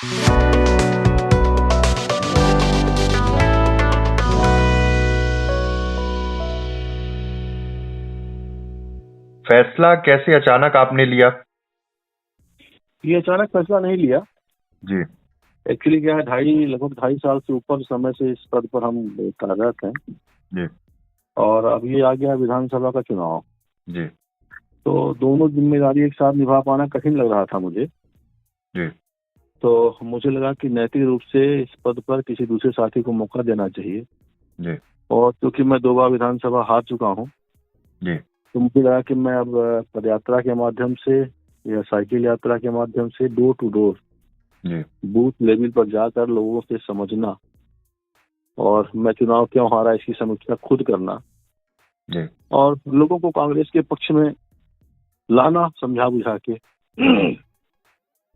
फैसला कैसे अचानक आपने लिया? ये अचानक फैसला नहीं लिया। जी। एक्चुअली क्या है, लगभग 2.5 साल से ऊपर समय से इस पद पर हम कार्यरत हैं। जी। और अब ये आ गया विधानसभा का चुनाव। जी। तो दोनों जिम्मेदारी एक साथ निभा पाना कठिन लग रहा था मुझे। जी। तो मुझे लगा कि नैतिक रूप से इस पद पर किसी दूसरे साथी को मौका देना चाहिए। जी। और क्योंकि मैं 2 बार विधानसभा हार चुका हूँ, जी। तो मुझे लगा कि मैं अब पदयात्रा के माध्यम से या साइकिल यात्रा के माध्यम से डोर टू डोर जी। बूथ लेवल पर जाकर लोगों से समझना और मैं चुनाव क्यों हारा इसकी समीक्षा खुद करना जी। और लोगों को कांग्रेस के पक्ष में लाना समझा बुझा के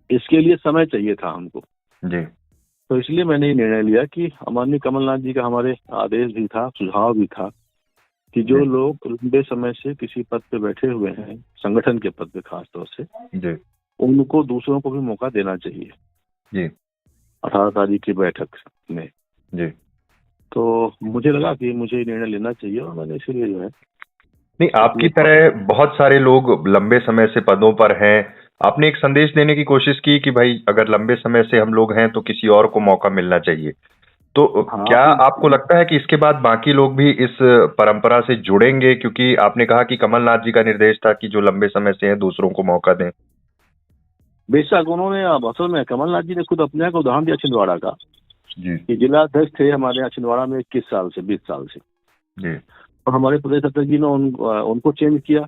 इसके लिए समय चाहिए था हमको। जी। तो इसलिए मैंने ये निर्णय लिया कि माननीय कमलनाथ जी का हमारे आदेश भी था, सुझाव भी था कि जो लोग लंबे समय से किसी पद पे बैठे हुए हैं, संगठन के पद पे खास तौर से, जी। उनको दूसरों को भी मौका देना चाहिए। जी। 18 तारीख की बैठक में जी। तो मुझे लगा कि मुझे निर्णय लेना चाहिए और मैंने इसीलिए जो है। नहीं, आपकी तरह बहुत सारे लोग लंबे समय से पदों पर हैं। आपने एक संदेश देने की कोशिश की कि भाई अगर लंबे समय से हम लोग हैं तो किसी और को मौका मिलना चाहिए। तो हाँ, क्या आपको लगता है कि इसके बाद बाकी लोग भी इस परंपरा से जुड़ेंगे? क्योंकि आपने कहा कि कमलनाथ जी का निर्देश था कि जो लंबे समय से हैं दूसरों को मौका दें। बेशक उन्होंने, अब असल में कमलनाथ जी ने खुद अपने को उदाहरण दिया छिंदवाड़ा का जी। कि जिला अध्यक्ष थे हमारे यहाँ छिंदवाड़ा में 21 साल से 20 साल से। जी। और हमारे प्रदेश अध्यक्ष जी ने उनको चेंज किया,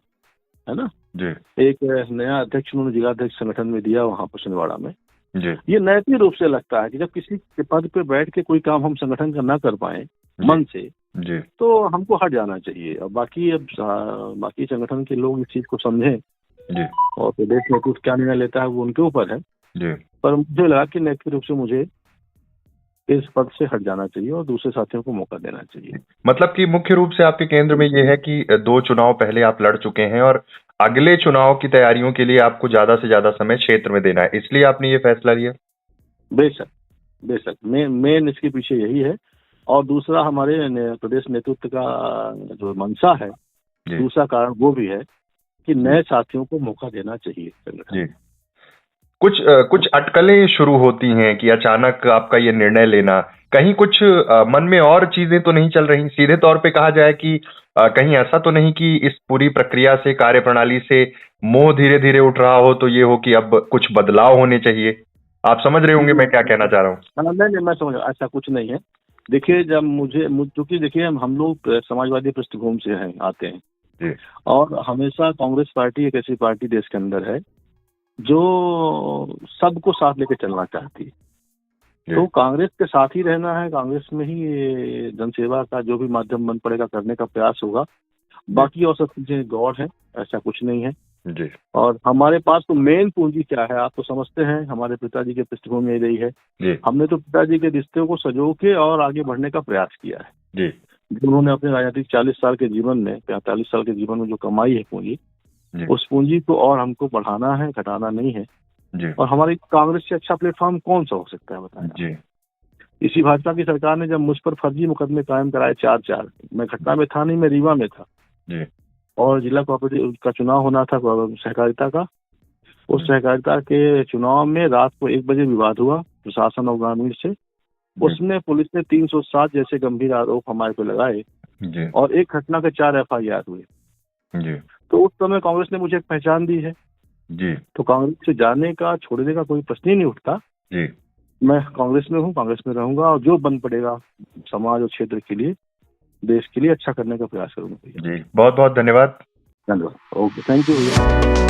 है ना। जी। एक नया अध्यक्ष उन्होंने जिला अध्यक्ष संगठन में दिया वहाँ पर छिंदवाड़ा में। जी। ये नैतिक रूप से लगता है कि जब किसी के पद पे बैठ के कोई काम हम संगठन का ना कर पाए मन से, जी। तो हमको हट जाना चाहिए। और बाकी संगठन के लोग इस चीज को समझें जी। और प्रदेश में कुछ क्या निर्णय लेता है वो उनके ऊपर है। जी। पर मुझे लगा कि नैतिक रूप से मुझे इस पद से हट जाना चाहिए और दूसरे साथियों को मौका देना चाहिए। मतलब कि मुख्य रूप से आपके केंद्र में ये है कि 2 चुनाव पहले आप लड़ चुके हैं और अगले चुनाव की तैयारियों के लिए आपको ज्यादा से ज्यादा समय क्षेत्र में देना है, इसलिए आपने ये फैसला लिया? बेशक बेशक मेन इसके पीछे यही है। और दूसरा हमारे प्रदेश नेतृत्व का जो मंशा है, दूसरा कारण वो भी है कि नए साथियों को मौका देना चाहिए संगठन। जी। कुछ अटकलें शुरू होती हैं कि अचानक आपका ये निर्णय लेना, कहीं कुछ मन में और चीजें तो नहीं चल रही? सीधे तौर पे कहा जाए कि कहीं ऐसा तो नहीं कि इस पूरी प्रक्रिया से, कार्यप्रणाली से मोह धीरे धीरे उठ रहा हो, तो ये हो कि अब कुछ बदलाव होने चाहिए? आप समझ रहे होंगे मैं क्या कहना चाह रहा हूँ। नहीं, मैं समझ, ऐसा कुछ नहीं है। देखिए, जब क्योंकि देखिए हम लोग समाजवादी पृष्ठभूमि से हैं, आते हैं जी। और हमेशा कांग्रेस पार्टी एक ऐसी पार्टी देश के अंदर है जो सबको साथ लेके चलना चाहती है। तो कांग्रेस के साथ ही रहना है, कांग्रेस में ही जनसेवा का जो भी माध्यम बन पड़ेगा करने का प्रयास होगा। बाकी और सब चीजें गौर है, ऐसा कुछ नहीं है। जी। और हमारे पास तो मेन पूंजी क्या है, आप तो समझते हैं, हमारे पिताजी के पृष्ठभूमि में रही है। जी। हमने तो पिताजी के रिश्ते को सजो के और आगे बढ़ने का प्रयास किया है। जी। उन्होंने अपने राजनीतिक 40 साल के जीवन में, 45 साल के जीवन में जो कमाई है पूंजी, उस पूंजी को और हमको बढ़ाना है, घटाना नहीं है। जी। और हमारी कांग्रेस से अच्छा प्लेटफॉर्म कौन सा हो सकता है बताएं? जी। इसी भाजपा की सरकार ने जब मुझ पर फर्जी मुकदमे कायम कराए 4-4, मैं घटना में था नहीं, मैं रीवा में था। जी। और जिला कोऑपरेटिव का चुनाव होना था सहकारिता का। उस सहकारिता के चुनाव में रात को 1 बजे विवाद हुआ प्रशासन और ग्रामीण से। उसमें पुलिस ने 307 जैसे गंभीर आरोप हमारे पे लगाए और एक घटना के 4 FIR हुए। जी। तो उस समय कांग्रेस ने मुझे एक पहचान दी है। जी। तो कांग्रेस से जाने का, छोड़ने का कोई प्रश्न ही नहीं उठता। जी। मैं कांग्रेस में हूँ, कांग्रेस में रहूंगा और जो बन पड़ेगा समाज और क्षेत्र के लिए, देश के लिए अच्छा करने का प्रयास करूंगा। जी, बहुत बहुत धन्यवाद। धन्यवाद। Okay, thank you.